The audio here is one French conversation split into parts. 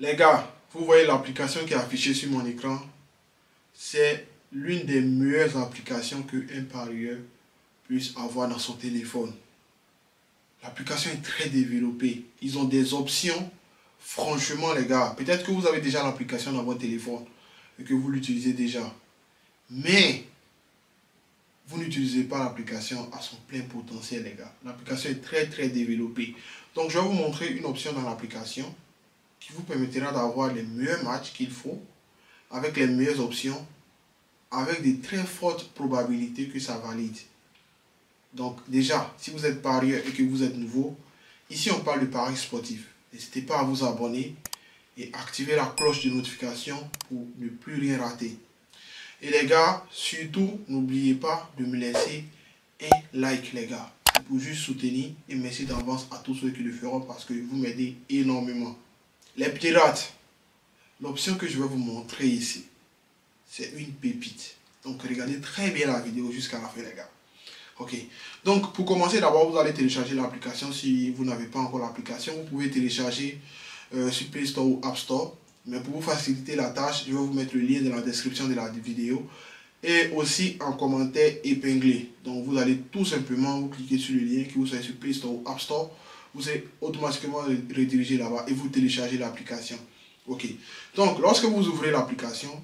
Les gars, vous voyez l'application qui est affichée sur mon écran. C'est l'une des meilleures applications qu'un parieur puisse avoir dans son téléphone. L'application est très développée. Ils ont des options. Franchement, les gars, peut-être que vous avez déjà l'application dans votre téléphone et que vous l'utilisez déjà. Mais vous n'utilisez pas l'application à son plein potentiel, les gars. L'application est très développée. Donc, je vais vous montrer une option dans l'application qui vous permettra d'avoir les meilleurs matchs qu'il faut, avec les meilleures options, avec des très fortes probabilités que ça valide. Donc déjà, si vous êtes parieur et que vous êtes nouveau, ici on parle de paris sportif. N'hésitez pas à vous abonner et activer la cloche de notification pour ne plus rien rater. Et les gars, surtout, n'oubliez pas de me laisser un like, les gars, pour juste soutenir, et merci d'avance à tous ceux qui le feront parce que vous m'aidez énormément. Les pirates, l'option que je vais vous montrer ici, c'est une pépite. Donc regardez très bien la vidéo jusqu'à la fin, les gars. Ok, donc pour commencer, d'abord vous allez télécharger l'application. Si vous n'avez pas encore l'application, vous pouvez télécharger sur Play Store ou App Store. Mais pour vous faciliter la tâche, je vais vous mettre le lien dans la description de la vidéo et aussi en commentaire épinglé. Donc vous allez tout simplement vous cliquer sur le lien qui vous soit sur Play Store ou App Store. Vous êtes automatiquement redirigé là-bas et vous téléchargez l'application. Ok, donc lorsque vous ouvrez l'application,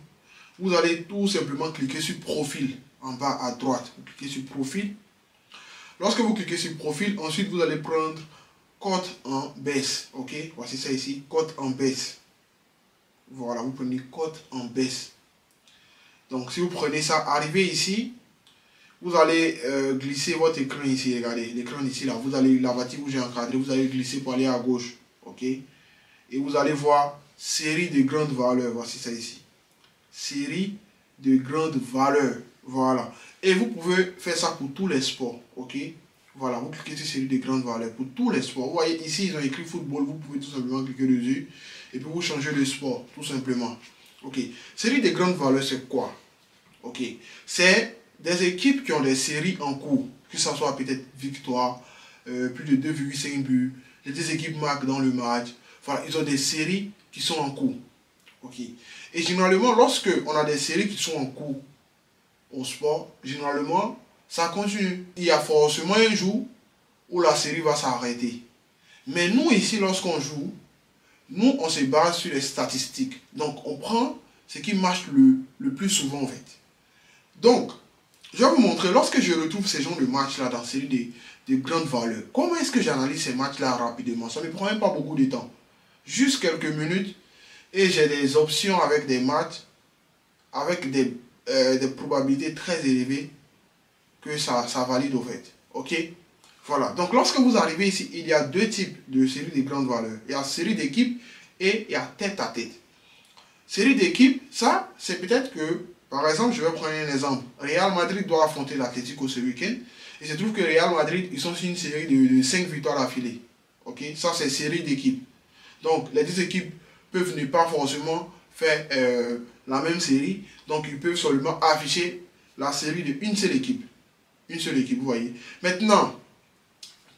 vous allez tout simplement cliquer sur profil en bas à droite. Vous cliquez sur profil. Lorsque vous cliquez sur profil, ensuite vous allez prendre cote en baisse. Ok, voici ça ici, cote en baisse. Voilà, vous prenez cote en baisse. Donc si vous prenez ça, arrivez ici, vous allez glisser votre écran ici. Regardez, l'écran ici là, vous allez, la partie où j'ai encadré, vous allez glisser pour aller à gauche. Ok, et vous allez voir série de grandes valeurs. Voici ça ici. Série de grandes valeurs. Voilà. Et vous pouvez faire ça pour tous les sports. Ok. Voilà. Vous cliquez sur série de grandes valeurs pour tous les sports. Vous voyez ici, ils ont écrit football. Vous pouvez tout simplement cliquer dessus. Et puis vous changez de sport. Tout simplement. Ok. Série de grandes valeurs, c'est quoi? Ok. C'est des équipes qui ont des séries en cours. Que ce soit peut-être victoire, plus de 2,5 buts. Les deux équipes marquent dans le match. Voilà. Ils ont des séries qui sont en cours. Ok. Et généralement, lorsque on a des séries qui sont en cours au sport, généralement, ça continue. Il y a forcément un jour où la série va s'arrêter. Mais nous, ici, lorsqu'on joue, nous, on se base sur les statistiques. Donc, on prend ce qui marche le plus souvent, en fait. Donc, je vais vous montrer, lorsque je retrouve ces genres de matchs-là dans la série de grandes valeurs, comment est-ce que j'analyse ces matchs-là rapidement? Ça ne me prend même pas beaucoup de temps. Juste quelques minutes. Et j'ai des options avec des matchs, avec des probabilités très élevées que ça valide au fait. Ok? Voilà. Donc lorsque vous arrivez ici, il y a deux types de séries de grandes valeurs. Il y a série d'équipes et il y a tête à tête. Série d'équipes, ça, c'est peut-être que, par exemple, je vais prendre un exemple. Real Madrid doit affronter l'Atlético ce week-end. Et je trouve que Real Madrid, ils sont sur une série de 5 victoires affilées. Ok? Ça, c'est série d'équipes. Donc, les deux équipes peuvent ne pas forcément faire la même série. Donc, ils peuvent seulement afficher la série d'une seule équipe. Une seule équipe, vous voyez. Maintenant,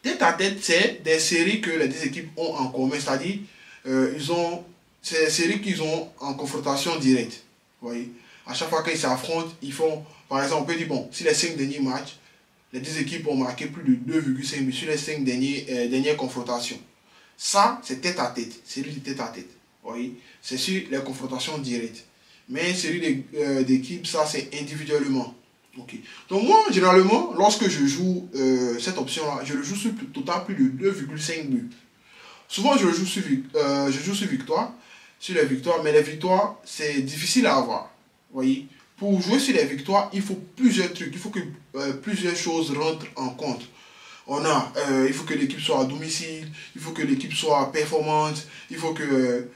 tête à tête, c'est des séries que les deux équipes ont en commun. C'est-à-dire, c'est des séries qu'ils ont en confrontation directe. Vous voyez. À chaque fois qu'ils s'affrontent, ils font, par exemple, on peut dire, bon, si les 5 derniers matchs, les deux équipes ont marqué plus de 2,5 buts sur les 5 dernières confrontations. Ça, c'est tête à tête. Série de tête à tête. Oui, c'est sur les confrontations directes. Mais une série d'équipes, ça c'est individuellement. Okay. Donc moi, généralement, lorsque je joue cette option-là, je le joue sur total plus de 2,5 buts. Souvent, je joue sur victoire, sur les victoires, mais les victoires, c'est difficile à avoir. Voyez. Pour jouer sur les victoires, il faut plusieurs trucs, il faut que plusieurs choses rentrent en compte. Il faut que l'équipe soit à domicile, il faut que l'équipe soit performante, il faut que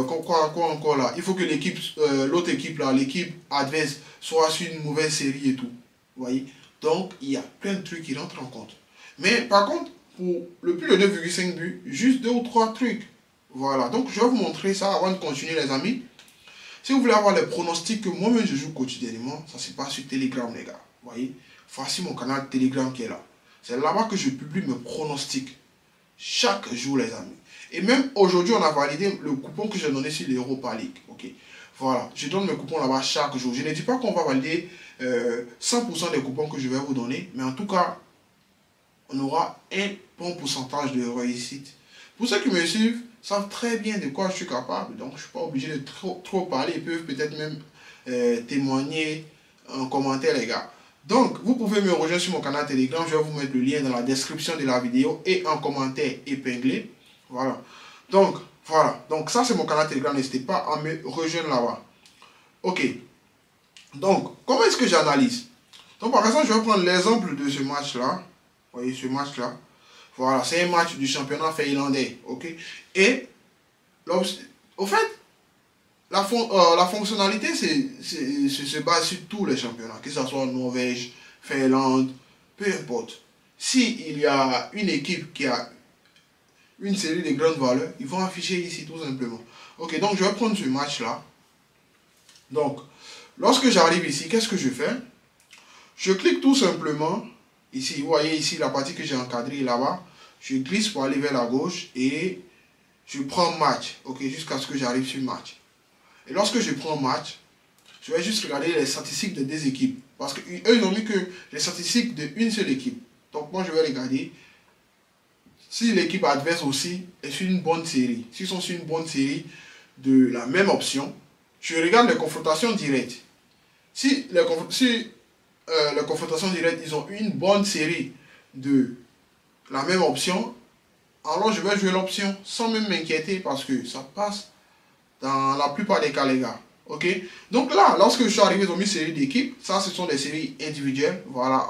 quoi encore là, il faut que l'équipe, l'autre équipe là, l'équipe adverse soit sur une mauvaise série et tout. Vous voyez. Donc il y a plein de trucs qui rentrent en compte. Mais par contre, pour le plus de 2,5 buts, juste 2 ou 3 trucs. Voilà. Donc je vais vous montrer ça avant de continuer, les amis. Si vous voulez avoir les pronostics que moi-même je joue quotidiennement, ça se passe sur Telegram, les gars. Vous voyez. Voici mon canal Telegram qui est là. C'est là-bas que je publie mes pronostics chaque jour, les amis. Et même aujourd'hui, on a validé le coupon que j'ai donné sur l'Europa League. Ok, voilà, je donne mes coupons là-bas chaque jour. Je ne dis pas qu'on va valider 100% des coupons que je vais vous donner, mais en tout cas, on aura un bon pourcentage de réussite. Pour ceux qui me suivent, savent très bien de quoi je suis capable, donc je ne suis pas obligé de trop parler. Ils peuvent peut-être même témoigner en commentaire, les gars. Donc, vous pouvez me rejoindre sur mon canal Telegram. Je vais vous mettre le lien dans la description de la vidéo et en commentaire épinglé. Voilà. Donc, voilà. Donc, ça, c'est mon canal Telegram. N'hésitez pas à me rejoindre là-bas. Ok. Donc, comment est-ce que j'analyse? Donc, par exemple, je vais prendre l'exemple de ce match-là. Vous voyez, ce match-là. Voilà, c'est un match du championnat finlandais. Ok. Et, au fait, la fonctionnalité se base sur tous les championnats, que ce soit Norvège, Finlande, peu importe. S'il y a une équipe qui a une série de grandes valeurs, ils vont afficher ici tout simplement. Ok, donc je vais prendre ce match-là. Donc, lorsque j'arrive ici, qu'est-ce que je fais? Je clique tout simplement, ici, vous voyez ici la partie que j'ai encadrée là-bas. Je glisse pour aller vers la gauche et je prends match, ok, jusqu'à ce que j'arrive sur match. Et lorsque je prends match, je vais juste regarder les statistiques de deux équipes. Parce qu'eux, ils n'ont mis que les statistiques d'une seule équipe. Donc moi, je vais regarder si l'équipe adverse aussi est sur une bonne série. S'ils sont sur une bonne série de la même option, je regarde les confrontations directes. Si les confrontations directes, ils ont une bonne série de la même option, alors je vais jouer l'option sans même m'inquiéter parce que ça passe dans la plupart des cas, les gars. Ok, donc là, lorsque je suis arrivé, ils ont mis une série d'équipes. Ça, ce sont des séries individuelles. Voilà,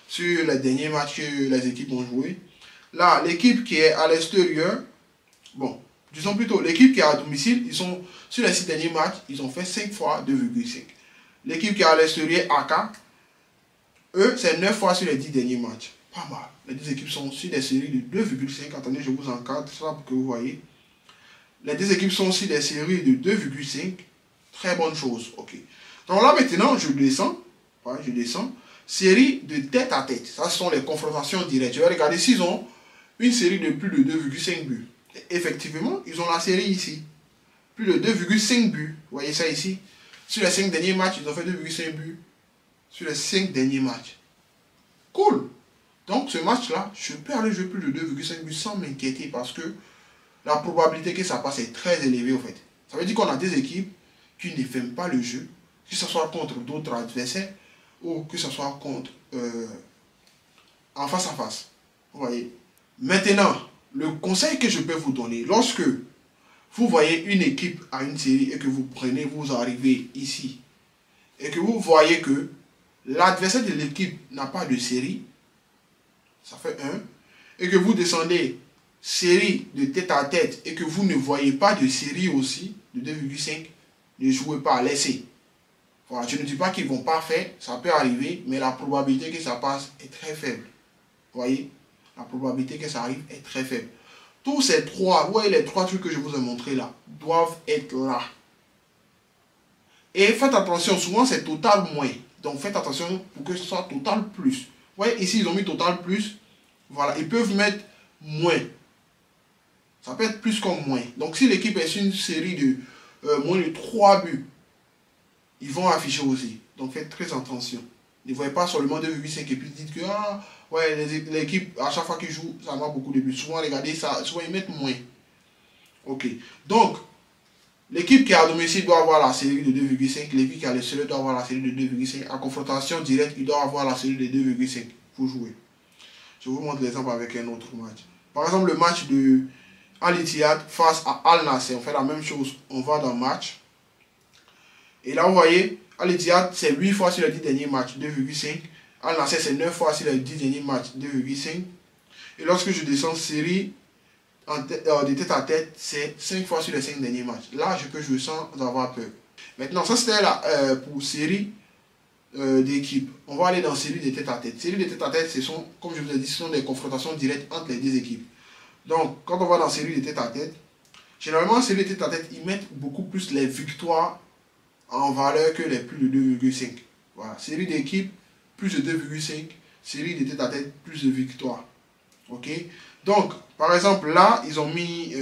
sur les derniers matchs que les équipes ont joué. Là, l'équipe qui est à l'extérieur, bon, disons plutôt, l'équipe qui est à domicile, ils sont sur les 6 derniers matchs, ils ont fait 5 fois 2,5. L'équipe qui est à l'extérieur, AK, eux, c'est 9 fois sur les 10 derniers matchs. Pas mal. Les deux équipes sont sur des séries de 2,5. Attendez, je vous encadre ça pour que vous voyez. Les deux équipes sont aussi des séries de 2,5. Très bonne chose. Ok. Donc là maintenant, je descends. Ouais, je descends. Série de tête à tête. Ça, ce sont les confrontations directes. Je vais regarder s'ils ont une série de plus de 2,5 buts. Et effectivement, ils ont la série ici. Plus de 2,5 buts. Vous voyez ça ici. Sur les 5 derniers matchs, ils ont fait 2,5 buts. Sur les 5 derniers matchs. Cool. Donc ce match-là, je peux aller jouer plus de 2,5 buts sans m'inquiéter parce que la probabilité que ça passe est très élevée, au fait. Ça veut dire qu'on a des équipes qui ne ferment pas le jeu, que ce soit contre d'autres adversaires ou que ce soit contre en face à face. Vous voyez. Maintenant, le conseil que je peux vous donner, lorsque vous voyez une équipe à une série et que vous prenez, vous arrivez ici, et que vous voyez que l'adversaire de l'équipe n'a pas de série, ça fait 1, et que vous descendez série de tête à tête et que vous ne voyez pas de série aussi de 2,5, ne jouez pas, laissez. Voilà, je ne dis pas qu'ils ne vont pas faire, ça peut arriver, mais la probabilité que ça passe est très faible. Vous voyez, la probabilité que ça arrive est très faible. Tous ces trois, vous voyez les trois trucs que je vous ai montrés là, doivent être là. Et faites attention, souvent c'est total moins. Donc faites attention pour que ce soit total plus. Vous voyez, ici ils ont mis total plus. Voilà, ils peuvent mettre moins. Ça peut être plus comme moins. Donc si l'équipe est sur une série de moins de 3 buts, ils vont afficher aussi. Donc faites très attention. Ne voyez pas seulement 2,5 et puis dites que ah, ouais, l'équipe, à chaque fois qu'ils jouent, ça va beaucoup de buts. Souvent, regardez ça, souvent ils mettent moins. Ok. Donc, l'équipe qui est à domicile doit avoir la série de 2,5. L'équipe qui est à l'extérieur doit avoir la série de 2,5. À confrontation directe, il doit avoir la série de 2,5 pour jouer. Je vous montre l'exemple avec un autre match. Par exemple, le match de Al-Ittihad face à Al-Nassr. On fait la même chose. On va dans match. Et là, vous voyez, Al-Ittihad, c'est 8 fois sur les 10 derniers matchs, 2,5. Al-Nassr, c'est 9 fois sur les 10 derniers matchs, 2,5. Et lorsque je descends série de tête à tête, c'est 5 fois sur les 5 derniers matchs. Là, je peux jouer sans avoir peur. Maintenant, ça c'était là pour série d'équipe. On va aller dans série de tête à tête. Série de tête à tête, ce sont, comme je vous ai dit, ce sont des confrontations directes entre les deux équipes. Donc, quand on va dans série de tête à tête, généralement, série de tête à tête, ils mettent beaucoup plus les victoires en valeur que les plus de 2,5. Voilà, série d'équipe, plus de 2,5. Série de tête à tête, plus de victoires. Ok? Donc, par exemple, là, ils ont mis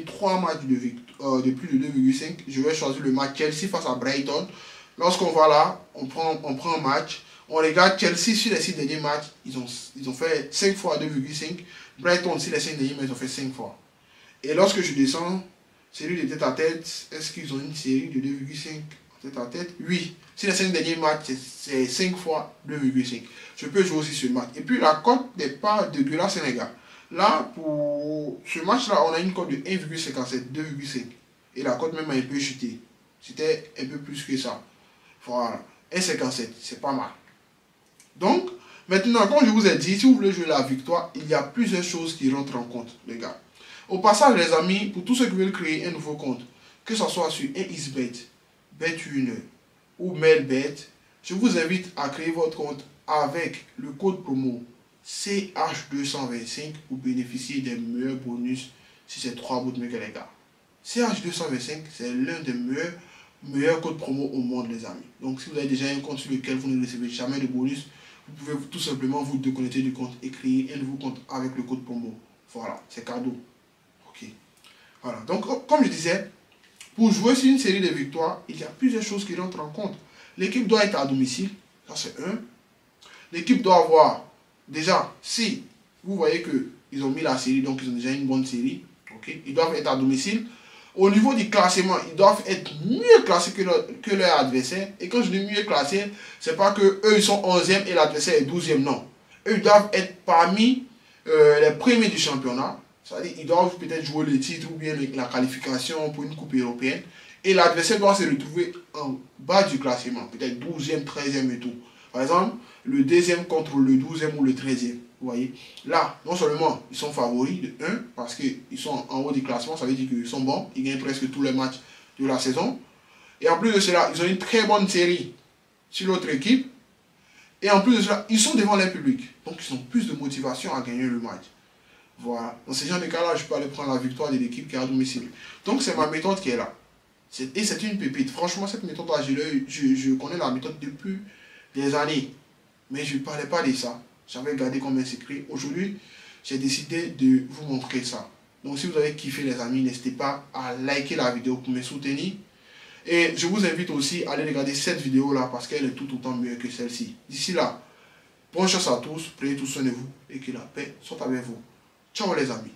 3 matchs de plus de 2,5. Je vais choisir le match Chelsea face à Brighton. Lorsqu'on va là, on prend un match. On regarde Chelsea sur les 6 derniers matchs. Ils ont fait 5 fois 2,5. Brighton, sur les 5 derniers matchs, ils ont fait 5 fois. Et lorsque je descends, série de tête à tête, est-ce qu'ils ont une série de 2,5 tête à tête? Oui. Si les 5 derniers matchs, c'est 5 fois 2,5. Je peux jouer aussi sur le match. Et puis la cote n'est pas dégueulasse, les gars. Là, pour ce match-là, on a une cote de 1,57, 2,5. Et la cote même a un peu chuté. C'était un peu plus que ça. Voilà. 1,57, c'est pas mal. Donc, maintenant, comme je vous ai dit, si vous voulez jouer la victoire, il y a plusieurs choses qui rentrent en compte, les gars. Au passage, les amis, pour tous ceux qui veulent créer un nouveau compte, que ce soit sur 1xBet, Bet1 ou MailBet, je vous invite à créer votre compte avec le code promo CH225 pour bénéficier des meilleurs bonus si c'est 3 bootmakers, les gars. CH225, c'est l'un des meilleurs codes promo au monde, les amis. Donc, si vous avez déjà un compte sur lequel vous ne recevez jamais de bonus, vous pouvez tout simplement vous déconnecter du compte et créer un nouveau compte avec le code promo. Voilà, c'est cadeau. Ok. Voilà. Donc, comme je disais, pour jouer sur une série de victoires, il y a plusieurs choses qui rentrent en compte. L'équipe doit être à domicile, ça c'est un. L'équipe doit avoir, déjà, si vous voyez qu'ils ont mis la série, donc ils ont déjà une bonne série, ok, ils doivent être à domicile. Au niveau du classement, ils doivent être mieux classés que leur adversaire. Et quand je dis mieux classés, c'est pas que eux ils sont 11e et l'adversaire est 12e, non. Eux ils doivent être parmi les premiers du championnat. C'est-à-dire qu'ils doivent peut-être jouer le titre ou bien la qualification pour une coupe européenne. Et l'adversaire doit se retrouver en bas du classement, peut-être 12e, 13e et tout. Par exemple, le deuxième contre le 12e ou le 13e. Vous voyez, là, non seulement ils sont favoris de 1, parce qu'ils sont en haut du classement, ça veut dire qu'ils sont bons, ils gagnent presque tous les matchs de la saison. Et en plus de cela, ils ont une très bonne série sur l'autre équipe. Et en plus de cela, ils sont devant leur public. Donc ils ont plus de motivation à gagner le match. Voilà. Dans ce genre de cas-là, je peux aller prendre la victoire de l'équipe qui est à domicile. Donc c'est ma méthode qui est là. Et c'est une pépite. Franchement, cette méthode-là, je connais la méthode depuis des années. Mais je ne parlais pas de ça. J'avais gardé comme un secret. Aujourd'hui, j'ai décidé de vous montrer ça. Donc si vous avez kiffé les amis, n'hésitez pas à liker la vidéo pour me soutenir. Et je vous invite aussi à aller regarder cette vidéo-là parce qu'elle est tout autant mieux que celle-ci. D'ici là, bonne chance à tous, prenez tout soin de vous et que la paix soit avec vous. Ciao les amis.